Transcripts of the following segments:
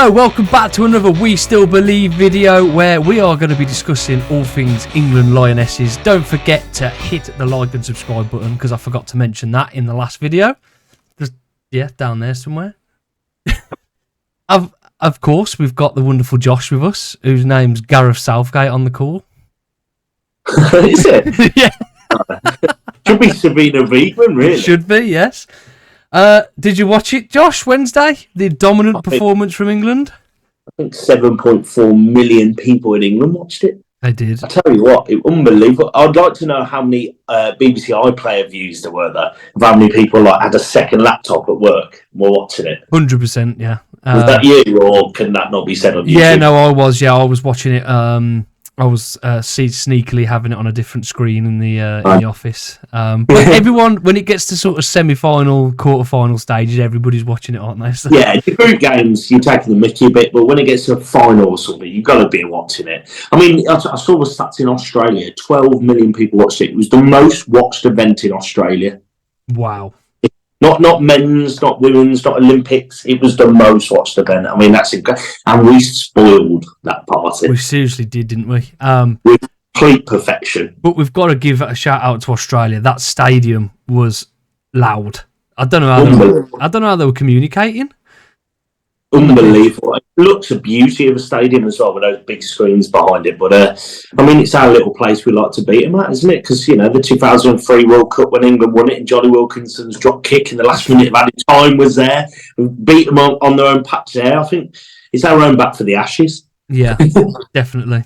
Hello, welcome back to another We Still Believe video where we are going to be discussing all things England Lionesses. Don't forget to hit the like and subscribe button because I forgot to mention that in the last video. Just, down there somewhere. Of course, we've got the wonderful Josh with us, whose name's Gareth Southgate on the call. Is it? Yeah. Should be Sabina Wiegman, really. Should be, yes. Did you watch it, Josh, Wednesday? The dominant performance from England? I think 7.4 million people in England watched it. They did. I tell you what, it unbelievable. I'd like to know how many BBC iPlayer views there were there. Of how many people had a second laptop at work and were watching it. 100%, yeah. Was that you, or can that not be said on YouTube? Yeah, no, I was. Yeah, I was watching it. I was sneakily having it on a different screen in the office. But everyone, when it gets to sort of semi-final, quarter-final stages, everybody's watching it, aren't they? So. Yeah, the group games, you're taking the mickey a bit, but when it gets to a final or something, you've got to be watching it. I mean, I saw the stats in Australia. 12 million people watched it. It was the most watched event in Australia. Wow. Not men's, not women's, not Olympics. It was the most watched event. I mean, that's incredible. And we spoiled that party. We seriously did, didn't we? With complete perfection. But we've got to give a shout out to Australia. That stadium was loud. I don't know how they were communicating. Unbelievable. It looks a beauty of a stadium as well with those big screens behind it. But I mean, it's our little place we like to beat them at, isn't it? Because the 2003 World Cup when England won it and Johnny Wilkinson's drop kick in the last minute of added time was there. We beat them on their own patch there. I think it's our own back for the Ashes. Yeah, definitely.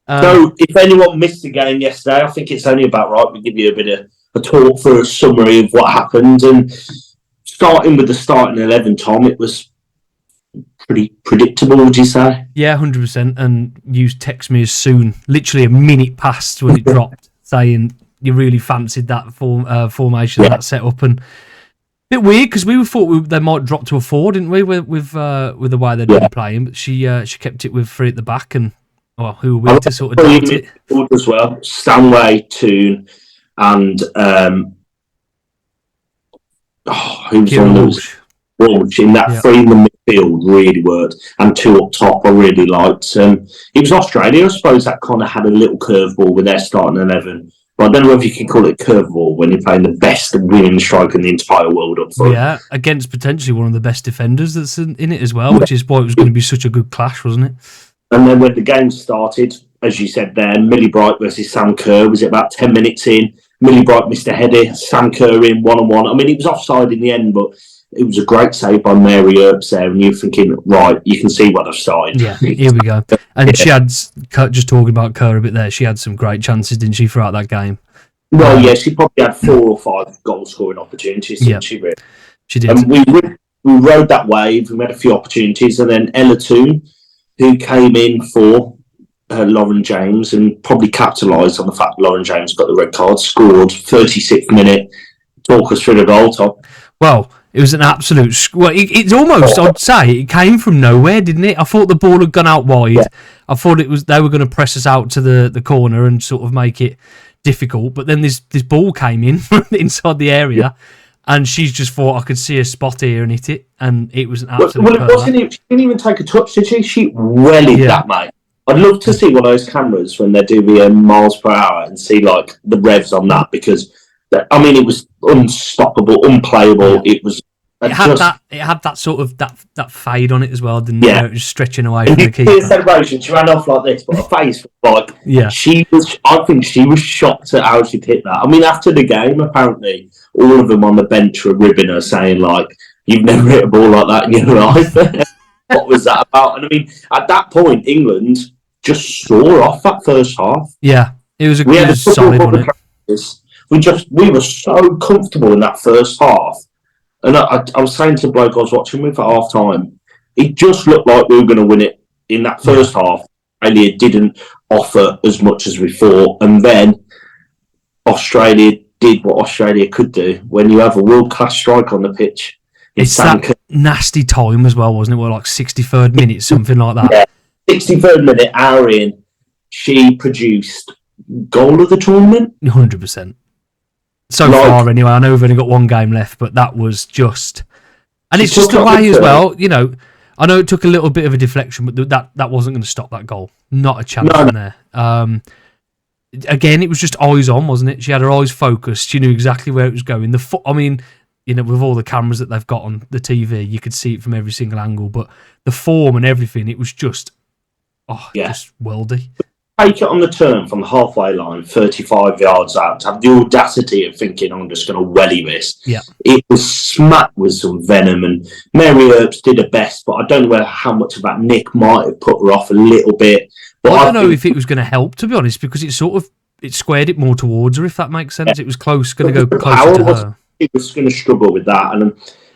So if anyone missed the game yesterday, I think it's only about right we give you a bit of a talk for a summary of what happened. And starting with the starting 11, Tom, it was pretty predictable, would you say? Yeah, 100%. And you text me as soon, literally a minute past when it dropped, saying you really fancied that formation, that setup, and a bit weird because we thought they might drop to a 4, didn't we? With the way they'd been playing, but she kept it with 3 at the back, and who were we to sort of doubt it as well? Stanway, Toon, and who was on those? Walsh in that 3 in the midfield really worked, and 2 up top I really liked. It was Australia, I suppose, that kind of had a little curveball with their starting 11. But I don't know if you can call it curveball when you're playing the best winning striker in the entire world up front. Yeah, against potentially one of the best defenders that's in it as well, which is why it was going to be such a good clash, wasn't it? And then when the game started, as you said there, Millie Bright versus Sam Kerr, was it about 10 minutes in? Millie Bright missed a header, Sam Kerr in 1-on-1. I mean, it was offside in the end, but it was a great save by Mary Earps there, and you're thinking, right, you can see what I've started. Yeah, here we go. And she had, just talking about Kerr a bit there, she had some great chances, didn't she, throughout that game? Well, yeah, she probably had 4 or 5 goal-scoring opportunities, didn't she, really? She did. And we rode that wave, we had a few opportunities, and then Ella Toon, who came in for Lauren James and probably capitalised on the fact Lauren James got the red card, scored 36th minute. Talk us through the goal, Tom. Well, it was an absolute... it's almost, I'd say, it came from nowhere, didn't it? I thought the ball had gone out wide. Yeah. I thought they were going to press us out to the corner and sort of make it difficult. But then this ball came in from inside the area, and she's just thought, I could see a spot here and hit it, and it was an absolute... Well, it wasn't even... She didn't even take a touch, did she? She wellied that, mate. I'd love to see one of those cameras when they do the miles per hour and see, the revs on that, because... I mean, it was unstoppable, unplayable. It was. It had that sort of that fade on it as well, didn't it? It was stretching away from the keeper. The celebration, she ran off like this, but her face was she was. I think she was shocked at how she'd hit that. I mean, after the game, apparently, all of them on the bench were ribbing her, saying "You've never hit a ball like that in your life." What was that about? And I mean, at that point, England just saw off that first half. Yeah, it was a solid one. We were so comfortable in that first half. And I was saying to the bloke I was watching with at half time, it just looked like we were going to win it in that first half. Australia didn't offer as much as we thought. And then Australia did what Australia could do when you have a world-class striker on the pitch. It's that nasty time as well, wasn't it? 63rd minute, something like that. Yeah, 63rd minute, hour in, she produced goal of the tournament. 100%. So far, anyway. I know we've only got one game left, but that was just... And it's just the way as well, I know it took a little bit of a deflection, but that wasn't going to stop that goal. Not a chance in there. Again, it was just eyes on, wasn't it? She had her eyes focused. She knew exactly where it was going. I mean, with all the cameras that they've got on the TV, you could see it from every single angle. But the form and everything, it was just, just worldy. Take it on the turn from the halfway line, 35 yards out, to have the audacity of thinking, I'm just going to welly this. Yeah. It was smacked with some venom, and Mary Earps did her best, but I don't know how much of that nick might have put her off a little bit. But I don't know if it was going to help, to be honest, because it squared it more towards her, if that makes sense. Yeah. It was going to go closer to her. It was going to struggle with that,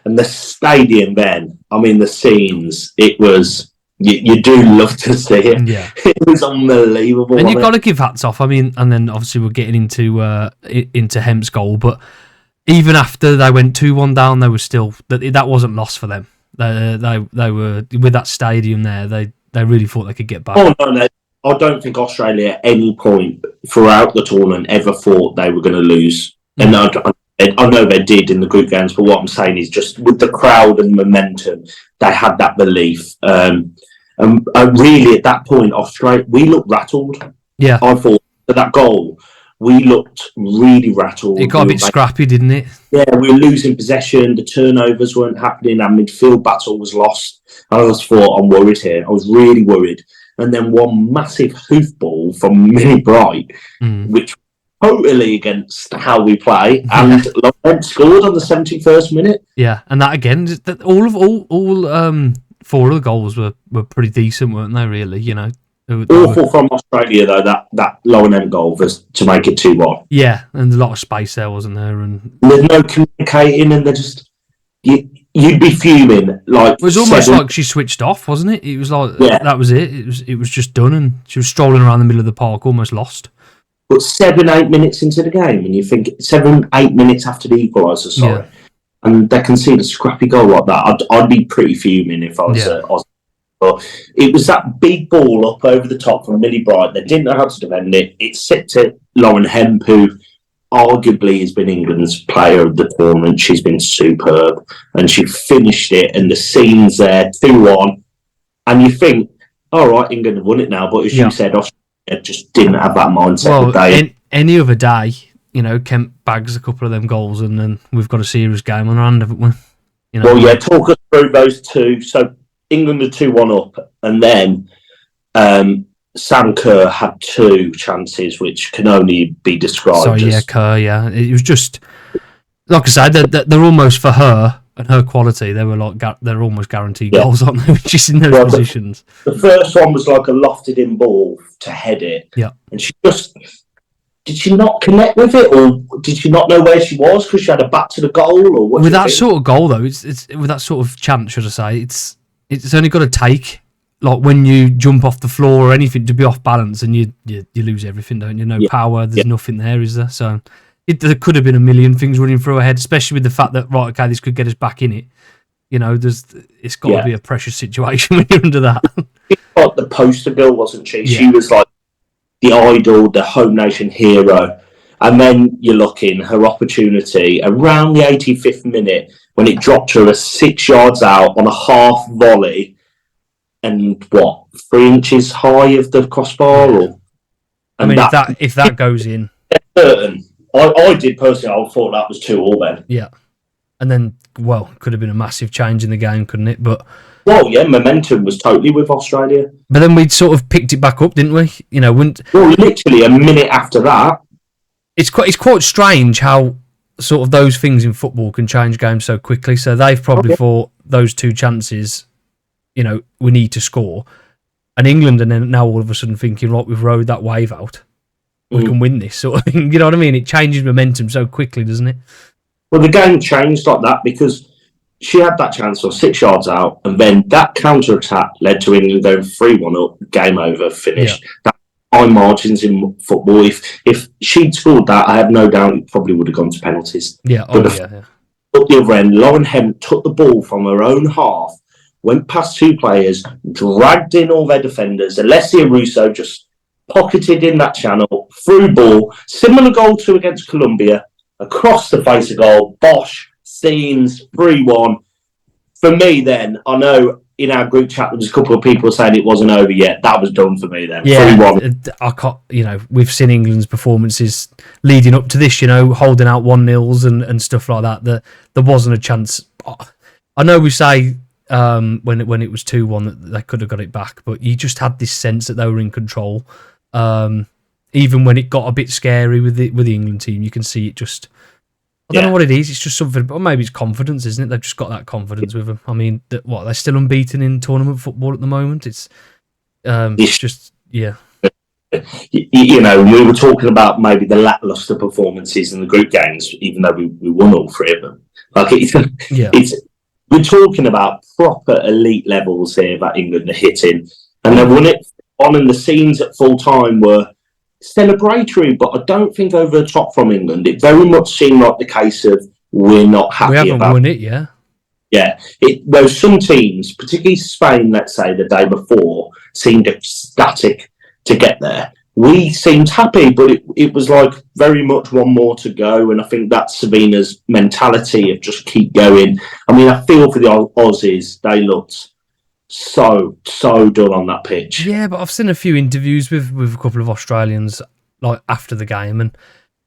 and the stadium then, I mean, the scenes, it was... You do love to see it. Yeah. It was unbelievable. And you've got to give hats off. I mean, and then obviously we're getting into Hemp's goal, but even after they went 2-1 down, they were still that wasn't lost for them. They were with that stadium there. They really thought they could get back. Oh no, I don't think Australia at any point throughout the tournament ever thought they were going to lose. And I know they did in the group games, but what I'm saying is just with the crowd and momentum, they had that belief. And really, at that point, Australia, we looked rattled. Yeah. I thought for that goal, we looked really rattled. It got a bit scrappy, didn't it? Yeah, we were losing possession. The turnovers weren't happening. Our midfield battle was lost. I just thought, I'm worried here. I was really worried. And then one massive hoof ball from Millie Bright, which totally against how we play, and Lawrence scored on the 71st minute. Yeah, and that again, all 4 of the goals were pretty decent, weren't they? Really, Awful from Australia though. That Lawrence goal was to make it 2-1. Yeah, and a lot of space there, wasn't there? And there's no communicating, and they're just you'd be fuming. Like it was almost like she switched off, wasn't it? It was like that was it. It was just done, and she was strolling around the middle of the park, almost lost. But 7-8 minutes into the game, and you think 7-8 minutes after the equaliser, and they concede a scrappy goal like that, I'd be pretty fuming if I was. But it was that big ball up over the top from Millie Bright. They didn't know how to defend it. It set to Lauren Hemp, who arguably has been England's player of the tournament. She's been superb, and she finished it. And the scenes there, 2-1, and you think, all right, England have won it now. But as you said, Australia just didn't have that mindset. Well, any other day, Kemp bags a couple of them goals, and then we've got a serious game on our hand, haven't we? Well, talk us through those two. So England are 2-1 up, and then Sam Kerr had 2 chances, which can only be described as... Kerr, it was just, like I said, they're almost for her and her quality. They were they're almost guaranteed goals, aren't they? Just in those positions. The first one was like a lofted-in ball to head it, and she just... Did she not connect with it, or did she not know where she was because she had a back to the goal, or what? With that sort of goal, though, it's with that sort of chance, should I say? It's only got to take, like when you jump off the floor or anything, to be off balance, and you lose everything, don't you? No power, there's nothing there, is there? So there could have been a million things running through her head, especially with the fact that this could get us back in it. It's got to be a precious situation when you're under that. She was like the poster girl, wasn't she? She was like the idol, the home nation hero. And then you're looking, her opportunity around the 85th minute when it dropped her 6 yards out on a half volley and 3 inches high of the crossbar? If that goes in. Certain. I did personally, I thought that was 2-2 then. Yeah. And then, could have been a massive change in the game, couldn't it? But momentum was totally with Australia. But then we sort of picked it back up, didn't we? Literally a minute after that. It's quite strange how sort of those things in football can change games so quickly. So they've probably thought those 2 chances, we need to score. And England are now all of a sudden thinking, right, we've rode that wave out. We can win this sort of thing. You know what I mean? It changes momentum so quickly, doesn't it? Well, the game changed like that because she had that chance from 6 yards out, and then that counter-attack led to England going 3-1 up, game over, finished. That's high margins in football. If she'd scored that, I have no doubt it probably would have gone to penalties. Yeah, At the other end, Lauren Hemp took the ball from her own half, went past 2 players, dragged in all their defenders. Alessia Russo just pocketed in that channel, through ball, similar goal to against Colombia, across the face of goal, bosh, scenes, 3-1. For me then, I know in our group chat, there was a couple of people saying it wasn't over yet. That was done for me then. Yeah, I can't. We've seen England's performances leading up to this. Holding out 1-0s and stuff like that. That there wasn't a chance. I know we say when it was 2-1 that they could have got it back, but you just had this sense that they were in control. Even when it got a bit scary with the England team, you can see it just. I don't know what it is. It's just something, or maybe it's confidence, isn't it? They've just got that confidence with them. I mean, they're still unbeaten in tournament football at the moment. It's just, yeah. We were talking about maybe the lacklustre performances in the group games, even though we won all 3 of them. We're talking about proper elite levels here that England are hitting, and they won it on, and the scenes at full time were celebratory, but I don't think over the top from England. It very much seemed like the case of we're not happy about. We haven't won it, yeah. Yeah, there were some teams, particularly Spain, let's say the day before, seemed ecstatic to get there. We seemed happy, but it was like very much one more to go, and I think that's Savina's mentality of just keep going. I mean, I feel for the Aussies; they looked so done on that pitch. Yeah, but I've seen a few interviews with a couple of Australians like after the game, and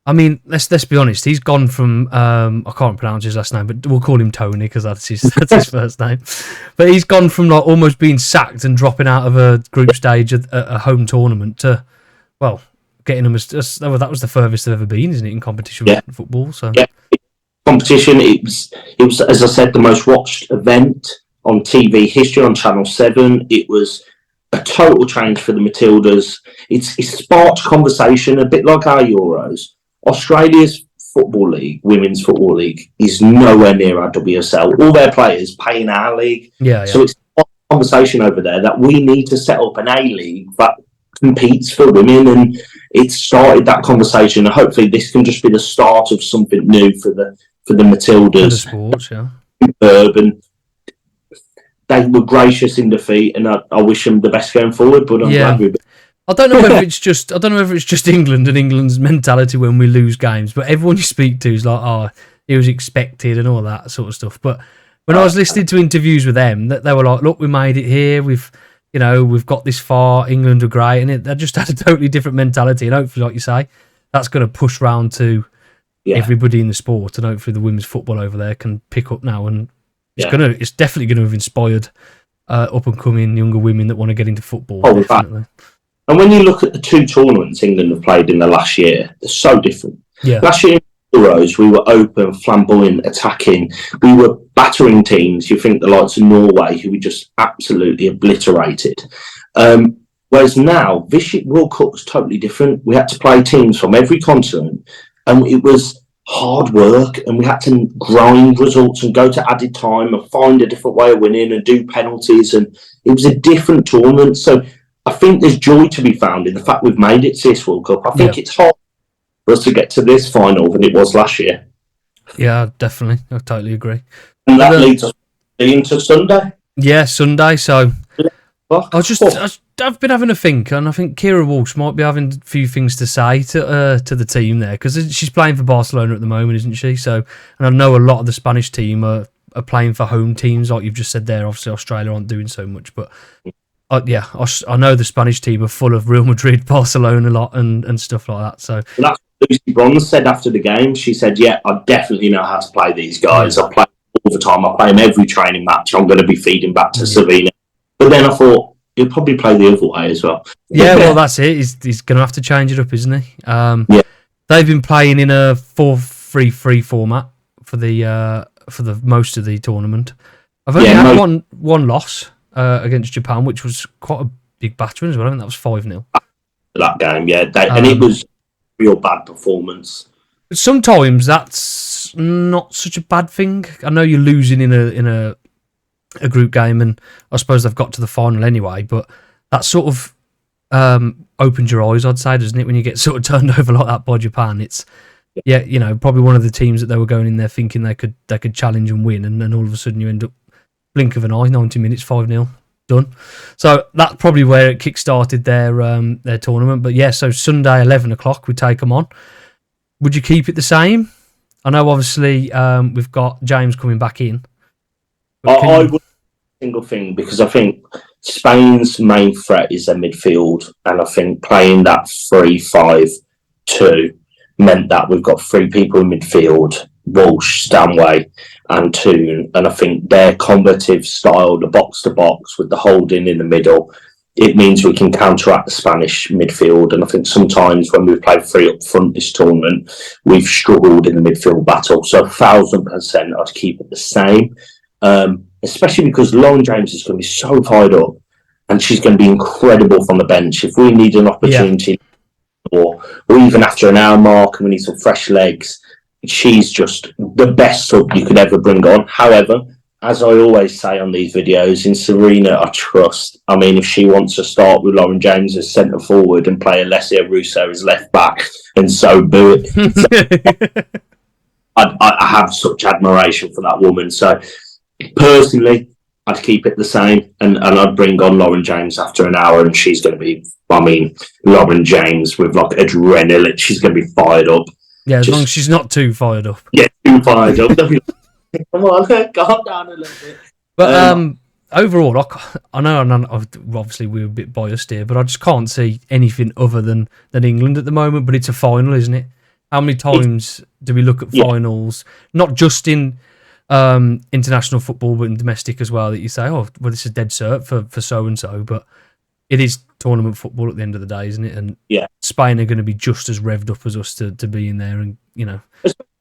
I mean, let's be honest. He's gone from I can't pronounce his last name, but we'll call him Tony because that's his first name. But he's gone from like almost being sacked and dropping out of a group stage at a home tournament to, well, getting them as that was the furthest they've ever been, isn't it, in competition with football? So competition. It was as I said, the most watched event on TV history on Channel 7. It was a total change for the Matildas. It sparked conversation, a bit like our Euros. Australia's football league, women's football league, is nowhere near our WSL. All their players play in our league. So it's a conversation over there that we need to set up an A-league that competes for women, and it started that conversation. And hopefully this can just be the start of something new for the Matildas. For the sports, yeah. And they were gracious in defeat, and I wish them the best going forward. But I'm glad we. I don't know whether it's just England and England's mentality when we lose games, but everyone you speak to is like, "Oh, it was expected" and all that sort of stuff. But when I was listening to interviews with them, that they were like, "Look, we made it here. We've got this far. England are great," and they just had a totally different mentality. And hopefully, like you say, that's going to push round to everybody in the sport, and hopefully, the women's football over there can pick up now and. It's definitely going to have inspired up and coming younger women that want to get into football. Oh, definitely. And when you look at the 2 tournaments England have played in the last year, they're so different. Yeah. Last year in Euros, we were open, flamboyant, attacking. We were battering teams. You think the likes of Norway, who we just absolutely obliterated. Whereas now, this World Cup was totally different. We had to play teams from every continent, and it was hard work, and we had to grind results and go to added time and find a different way of winning and do penalties, and it was a different tournament. So I think there's joy to be found in the fact we've made it to this World Cup. I think it's hard for us to get to this final than it was last year. Yeah, definitely. I totally agree. And that leads us into Sunday. Yeah, Sunday. So I've been having a think, and I think Kira Walsh might be having a few things to say to the team there, because she's playing for Barcelona at the moment, isn't she? So, and I know a lot of the Spanish team are playing for home teams, like you've just said there. Obviously, Australia aren't doing so much, but I know the Spanish team are full of Real Madrid, Barcelona a lot, and stuff like that. So that's what Lucy Bronze said after the game. She said, "Yeah, I definitely know how to play these guys. I play all the time. I play them every training match. I'm going to be feeding back to Savina." But then I thought, he'll probably play the other way as well. Yeah, well, that's it. He's going to have to change it up, isn't he? They've been playing in a 4-3-3 format for the most of the tournament. I've only had one loss against Japan, which was quite a big battering as well. I think that was 5-0. That game, and it was a real bad performance. Sometimes that's not such a bad thing. I know you're losing in a group game, and I suppose they've got to the final anyway, but that sort of opened your eyes, I'd say, doesn't it, when you get sort of turned over like that by Japan? It's probably one of the teams that they were going in there thinking they could challenge and win, and then all of a sudden you end up blink of an eye, 90 minutes, 5-0, done. So that's probably where it kick-started their tournament. But yeah, so Sunday 11 o'clock we take them on. Would you keep it the same? I know obviously we've got James coming back in. I single thing, because I think Spain's main threat is their midfield, and I think playing that 3-5-2 meant that we've got three people in midfield, Walsh, Stanway and Toon, and I think their combative style, the box to box with the holding in the middle, it means we can counteract the Spanish midfield. And I think sometimes when we've played three up front this tournament, we've struggled in the midfield battle. So 1,000% I'd keep it the same, especially because Lauren James is going to be so fired up and she's going to be incredible from the bench. If we need an opportunity, or even after an hour mark and we need some fresh legs, she's just the best sub you could ever bring on. However, as I always say on these videos, in Serena, I trust. I mean, if she wants to start with Lauren James as centre forward and play Alessia Russo as left back, and so do it. So, I have such admiration for that woman. So, personally, I'd keep it the same, and I'd bring on Lauren James after an hour, and she's going to be, I mean, Lauren James with like adrenaline. She's going to be fired up. Yeah, as long as she's not too fired up. Yeah, too fired up. Come on, calm down a little bit. But overall, I know obviously we're a bit biased here, but I just can't see anything other than England at the moment. But it's a final, isn't it? How many times do we look at finals, not just in international football, but in domestic as well, that you say, oh, well, this is dead cert for so-and-so, but it is tournament football at the end of the day, isn't it? And Spain are going to be just as revved up as us to be in there, and, you know...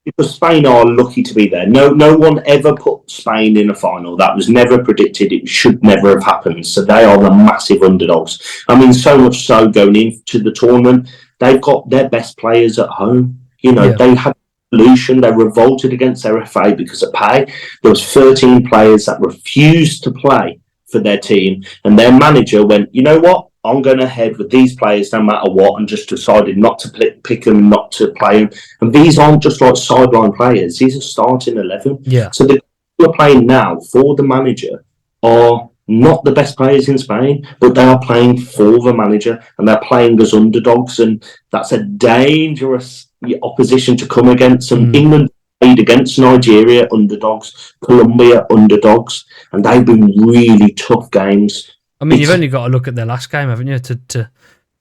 Because Spain are lucky to be there. No one ever put Spain in a final. That was never predicted. It should never have happened. So they are the massive underdogs. I mean, so much so going into the tournament, they've got their best players at home. You know, they had solution. They revolted against their FA because of pay. There was 13 players that refused to play for their team, and their manager went, you know what? I'm going ahead with these players no matter what, and just decided not to pick them, not to play them. And these aren't just like sideline players. These are starting 11. Yeah. So the people are playing now for the manager are not the best players in Spain, but they are playing for the manager, and they're playing as underdogs. And that's a dangerous opposition to come against. And England played against Nigeria underdogs, Colombia underdogs, and they've been really tough games. I mean, you've only got to look at their last game, haven't you, to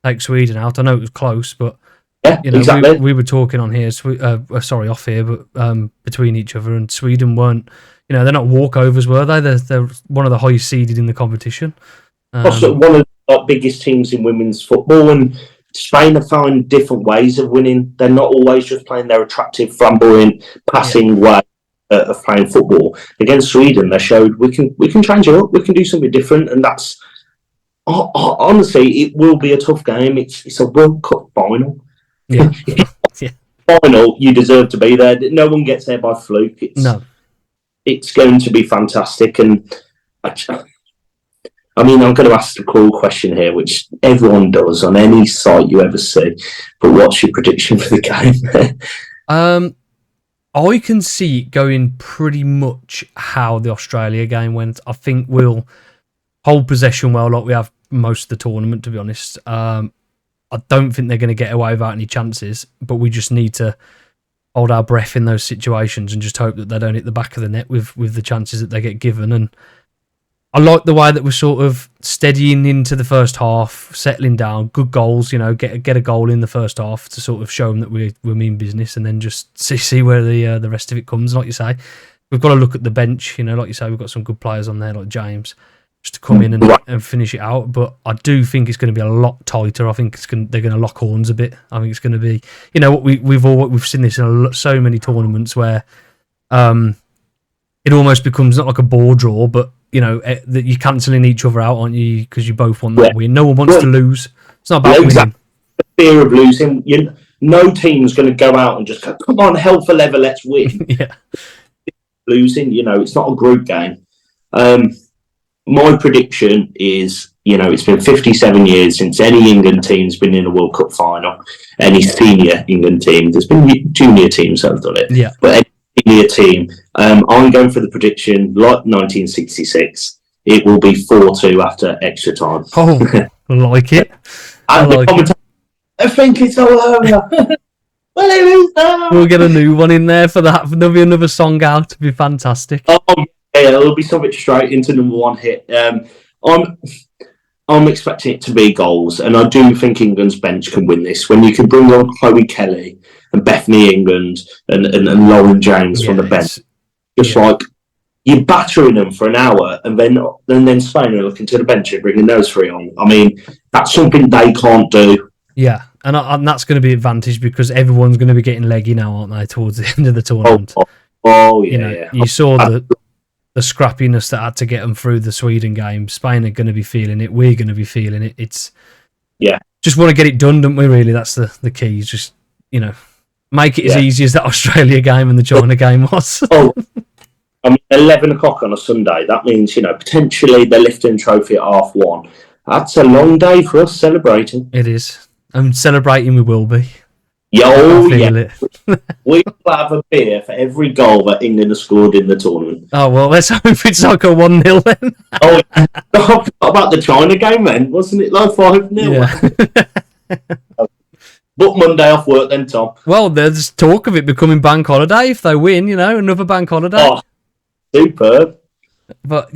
take Sweden out. I know it was close, but you know, exactly. we were talking on here, sorry, off here, but between each other, and Sweden weren't, you know, they're not walkovers, were they? They're one of the highest seeded in the competition. Also, one of the biggest teams in women's football, and Spain have found different ways of winning. They're not always just playing their attractive, flamboyant, passing way of playing football. Against Sweden, they showed we can change it up, we can do something different, and that's honestly, it will be a tough game. It's a World Cup final. Yeah. Final, you deserve to be there. No one gets there by fluke. It's going to be fantastic, and I mean, I'm going to ask the cool question here, which everyone does on any site you ever see. But what's your prediction for the game? I can see it going pretty much how the Australia game went. I think we'll hold possession well, like we have most of the tournament, to be honest. I don't think they're going to get away without any chances, but we just need to hold our breath in those situations and just hope that they don't hit the back of the net with the chances that they get given. And I like the way that we're sort of steadying into the first half, settling down, good goals, you know, get a goal in the first half to sort of show them that we mean business, and then just see where the rest of it comes. Like you say, we've got to look at the bench, you know, like you say, we've got some good players on there like James, just to come in and finish it out. But I do think it's going to be a lot tighter. I think they're going to lock horns a bit. I think it's going to be, you know, what we've seen this in so many tournaments where it almost becomes not like a ball draw, but you know, that you're cancelling each other out, aren't you? Because you both want that win. No one wants to lose. It's not about winning. The fear of losing. No team's going to go out and just go, come on, hell for leather, let's win. Losing, you know, it's not a group game. My prediction is, you know, it's been 57 years since any England team's been in a World Cup final. Any senior England team. There's been junior teams that have done it. Yeah. But any senior team, I'm going for the prediction, like 1966, it will be 4-2 after extra time. Oh, I like it. I think it's all over. Well, it is. We'll get a new one in there for that. There'll be another song out. It'll be fantastic. Oh, Yeah, it'll be something straight into number one hit. I'm expecting it to be goals, and I do think England's bench can win this. When you can bring on Chloe Kelly and Bethany England and Lauren James from the bench, like you're battering them for an hour, and then Spain are looking to the bench and bringing those three on. I mean, that's something they can't do. Yeah, and that's going to be advantage because everyone's going to be getting leggy now, aren't they, towards the end of the tournament? Yeah. You saw the scrappiness that had to get them through the Sweden game. Spain are going to be feeling it. We're going to be feeling it. It's just want to get it done, don't we? Really, that's the key. Just make it as easy as that Australia game and the China game was. I mean, 11 o'clock on a Sunday. That means potentially they're lifting trophy at 1:30. That's a long day for us celebrating. It is. And celebrating we will be. Yeah. We will have a beer for every goal that England has scored in the tournament. Oh, well, let's hope it's like a 1-0 then. What about the China game then? Wasn't it like 5-0? Yeah. Book Monday off work then, Tom. Well, there's talk of it becoming bank holiday if they win, another bank holiday. Oh, superb. But,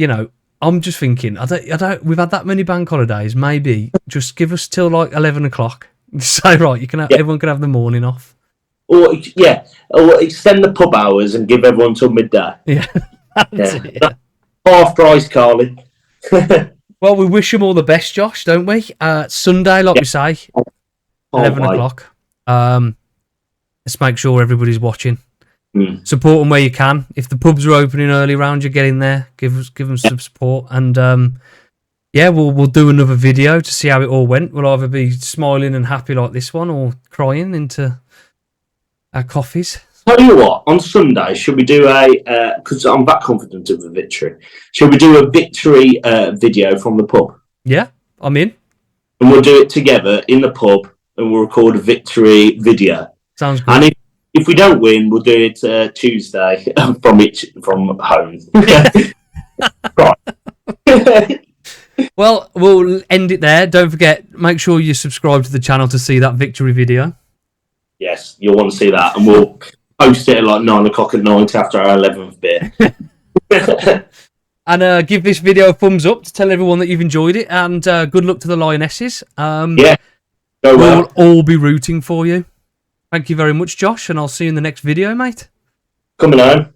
I'm just thinking, I don't. We've had that many bank holidays. Maybe just give us till like 11 o'clock. Say right, everyone can have the morning off. Or extend the pub hours and give everyone till midday. Yeah, half price, Carly. Well, we wish them all the best, Josh, don't we? Sunday, like we say, 11 o'clock. Let's make sure everybody's watching. Support them where you can. If the pubs are opening early round, you get in there. Give them some support, and we'll do another video to see how it all went. We'll either be smiling and happy like this one, or crying into our coffees. Tell you what, on Sunday, should we do because I'm that confident of a victory, should we do a victory video from the pub? Yeah, I'm in. And we'll do it together in the pub, and we'll record a victory video. Sounds good. And if we don't win, we'll do it Tuesday from home. Right. Well, we'll end it there. Don't forget, make sure you subscribe to the channel to see that victory video. Yes, you'll want to see that, and we'll post it at like 9 o'clock at night after our 11th beer. And give this video a thumbs up to tell everyone that you've enjoyed it, and good luck to the Lionesses. We'll all be rooting for you. Thank you very much, Josh, and I'll see you in the next video, mate. Coming home.